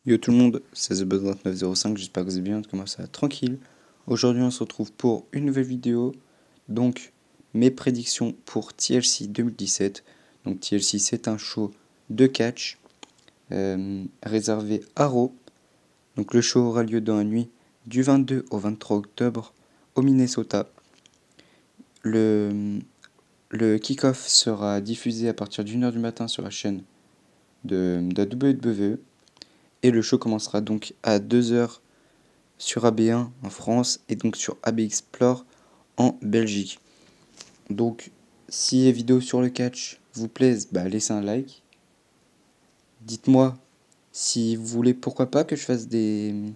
Yo tout le monde, c'est TheBuzz2905, j'espère que vous allez bien, comment ça va tranquille. Aujourd'hui on se retrouve pour une nouvelle vidéo, donc mes prédictions pour TLC 2017. Donc TLC c'est un show de catch réservé à Raw. Donc le show aura lieu dans la nuit du 22 au 23 octobre au Minnesota. Le kick-off sera diffusé à partir d'1h du matin sur la chaîne de la WWE. Et le show commencera donc à 2h sur AB1 en France et donc sur AB Explore en Belgique. Donc si les vidéos sur le catch vous plaisent, laissez un like. Dites-moi si vous voulez pourquoi pas que je fasse des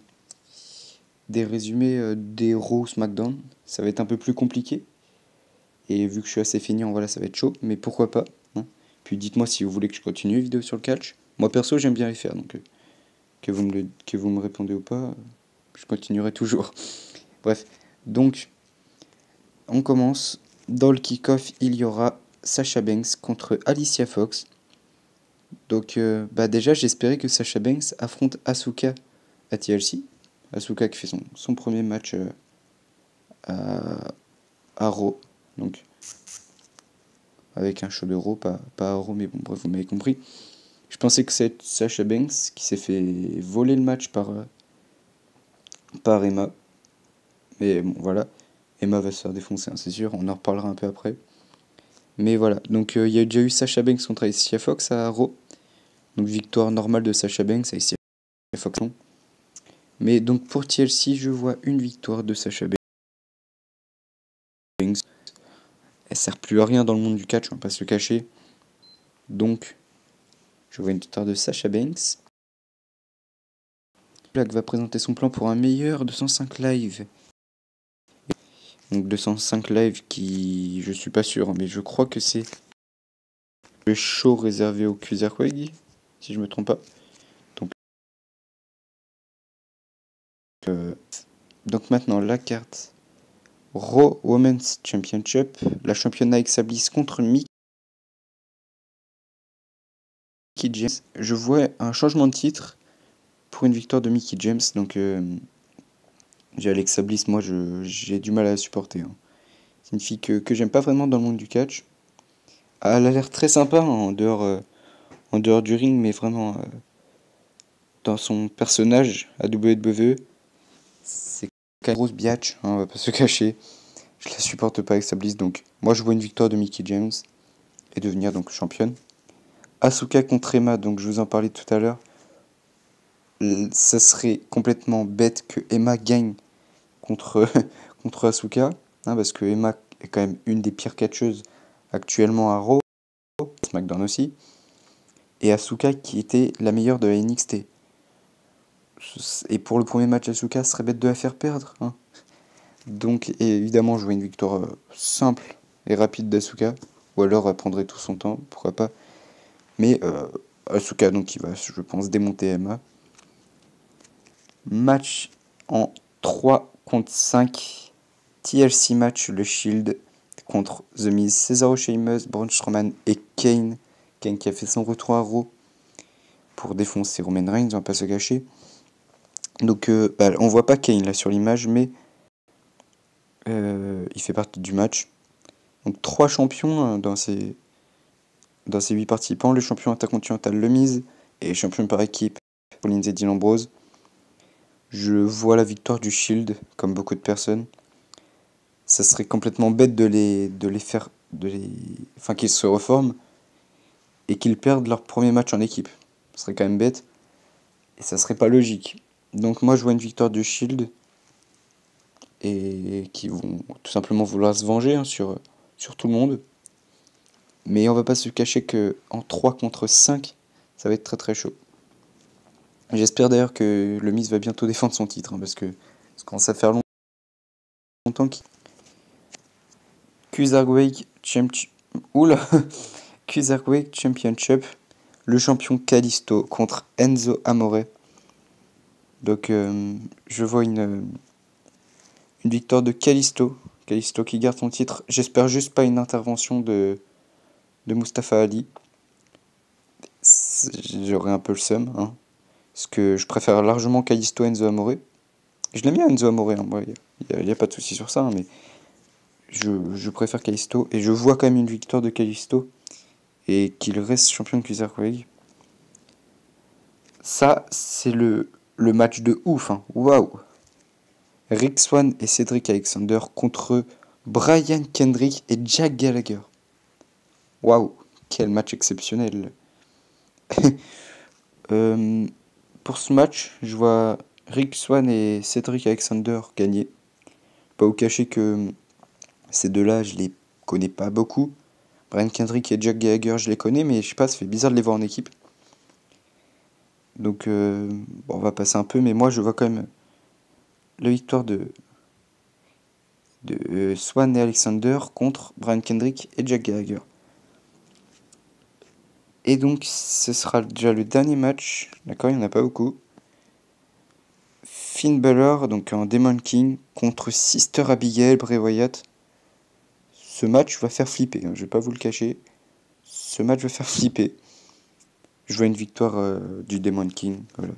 résumés des Raw SmackDown. Ça va être un peu plus compliqué. Et vu que je suis assez feignant, voilà, ça va être chaud. Mais pourquoi pas, hein. Puis dites-moi si vous voulez que je continue les vidéos sur le catch. Moi perso j'aime bien les faire, donc que vous me répondez ou pas, je continuerai toujours. Bref, donc on commence. Dans le kick-off, il y aura Sasha Banks contre Alicia Fox. Donc déjà j'espérais que Sasha Banks affronte Asuka à TLC. Asuka qui fait son premier match à Raw. Donc avec un show de Raw, pas à Raw, mais bon bref, vous m'avez compris. Je pensais que c'est Sasha Banks qui s'est fait voler le match par Emma. Mais bon voilà, Emma va se faire défoncer, hein, c'est sûr, on en reparlera un peu après. Mais voilà, donc il y a déjà eu Sasha Banks contre Alicia Fox à Raw. Donc victoire normale de Sasha Banks, Alicia Fox non. Mais donc pour TLC, je vois une victoire de Sasha Banks. Elle sert plus à rien dans le monde du catch, on va pas se le cacher. Donc je vois une victoire de Sasha Banks. Black va présenter son plan pour un meilleur 205 live. Donc 205 live qui, je suis pas sûr, mais je crois que c'est le show réservé au Cruiserweight, si je me trompe pas. Donc maintenant la carte Raw Women's Championship, la championne Alexa Bliss contre Mickie James. Je vois un changement de titre pour une victoire de Mickie James. Donc j'ai Alexa Bliss, moi j'ai du mal à la supporter, hein. C'est une fille que j'aime pas vraiment dans le monde du catch. Elle a l'air très sympa, hein, en dehors du ring, mais vraiment dans son personnage à WWE, c'est une grosse biatch, hein, on va pas se cacher. Je la supporte pas Alexa Bliss, donc moi je vois une victoire de Mickie James et devenir donc championne. Asuka contre Emma, donc je vous en parlais tout à l'heure. Ça serait complètement bête que Emma gagne contre, contre Asuka, hein, parce que Emma est quand même une des pires catcheuses actuellement à Raw, SmackDown aussi, et Asuka qui était la meilleure de la NXT. Et pour le premier match, Asuka serait bête de la faire perdre, hein. Donc évidemment, je vois une victoire simple et rapide d'Asuka, ou alors elle prendrait tout son temps, pourquoi pas. Mais Asuka donc qui va, je pense, démonter Emma. Match en 3 contre 5. TLC match, le Shield contre The Miz, Cesaro, Sheamus, Braun Strowman et Kane. Kane qui a fait son retour à Raw pour défoncer Roman Reigns, on va pas se cacher. Donc on voit pas Kane là sur l'image, mais il fait partie du match. Donc 3 champions dans ces 8 participants. Le champion intercontinental, le Miz, et champion par équipe, Rollins et Dean Ambrose. Je vois la victoire du Shield, comme beaucoup de personnes. Ça serait complètement bête de les faire, enfin qu'ils se reforment et qu'ils perdent leur premier match en équipe. Ce serait quand même bête et ça serait pas logique. Donc moi je vois une victoire du Shield et qui vont tout simplement vouloir se venger, hein, sur tout le monde. Mais on va pas se cacher que en 3 contre 5, ça va être très très chaud. J'espère d'ailleurs que le Miz va bientôt défendre son titre, hein, parce que ça commence à faire longtemps qu'il... Cruiserweight Championship, le champion Kalisto contre Enzo Amore. Donc je vois une victoire de Kalisto. Kalisto qui garde son titre. J'espère juste pas une intervention de Mustafa Ali. J'aurais un peu le seum, hein. Parce que je préfère largement Kalisto à Enzo Amore. Je l'aime bien Enzo Amore, hein, moi, il n'y a pas de souci sur ça, hein, mais je préfère Kalisto. Et je vois quand même une victoire de Kalisto et qu'il reste champion de Cruiserweight League. Ça, c'est le match de ouf, hein. Waouh! Rick Swann et Cedric Alexander contre Brian Kendrick et Jack Gallagher. Waouh! Quel match exceptionnel! Euh, pour ce match, je vois Rick Swann et Cedric Alexander gagner. Pas vous cacher que ces deux-là, je les connais pas beaucoup. Brian Kendrick et Jack Gallagher, je les connais, mais je sais pas, ça fait bizarre de les voir en équipe. Donc, bon, on va passer un peu, mais moi, je vois quand même la victoire de Swann et Alexander contre Brian Kendrick et Jack Gallagher. Et donc, ce sera déjà le dernier match. D'accord, il n'y en a pas beaucoup. Finn Balor, donc en Demon King, contre Sister Abigail, Bray Wyatt. Ce match va faire flipper, hein, je vais pas vous le cacher. Ce match va faire flipper. Je vois une victoire du Demon King. Voilà.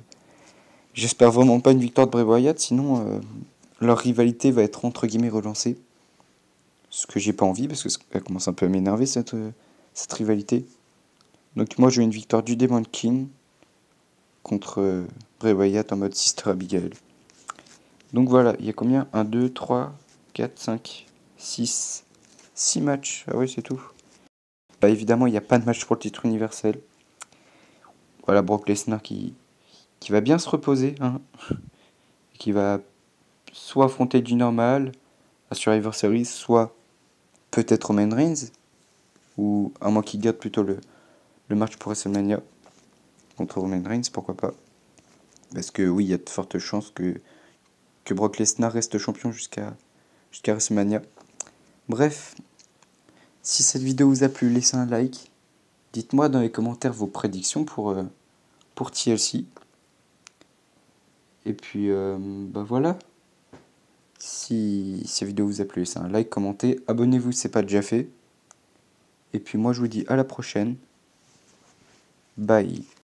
J'espère vraiment pas une victoire de Bray Wyatt, sinon leur rivalité va être entre guillemets relancée. Ce que j'ai pas envie, parce que ça commence un peu à m'énerver cette rivalité. Donc moi je veux une victoire du Demon King contre Bray Wyatt en mode Sister Abigail. Donc voilà, il y a combien 1, 2, 3, 4, 5, 6, 6 matchs. Ah oui, c'est tout. Bah évidemment, il n'y a pas de match pour le titre universel. Voilà, Brock Lesnar qui va bien se reposer, hein, qui va soit affronter du normal à Survivor Series, soit peut-être Roman Reigns, ou à moins qu'il garde plutôt le match pour WrestleMania contre Roman Reigns, pourquoi pas. Parce que oui, il y a de fortes chances que Brock Lesnar reste champion jusqu'à WrestleMania. Bref, si cette vidéo vous a plu, laissez un like. Dites-moi dans les commentaires vos prédictions pour TLC. Et puis, bah voilà. Si cette vidéo vous a plu, laissez un like, commentez. Abonnez-vous si ce n'est pas déjà fait. Et puis moi, je vous dis à la prochaine. Bye.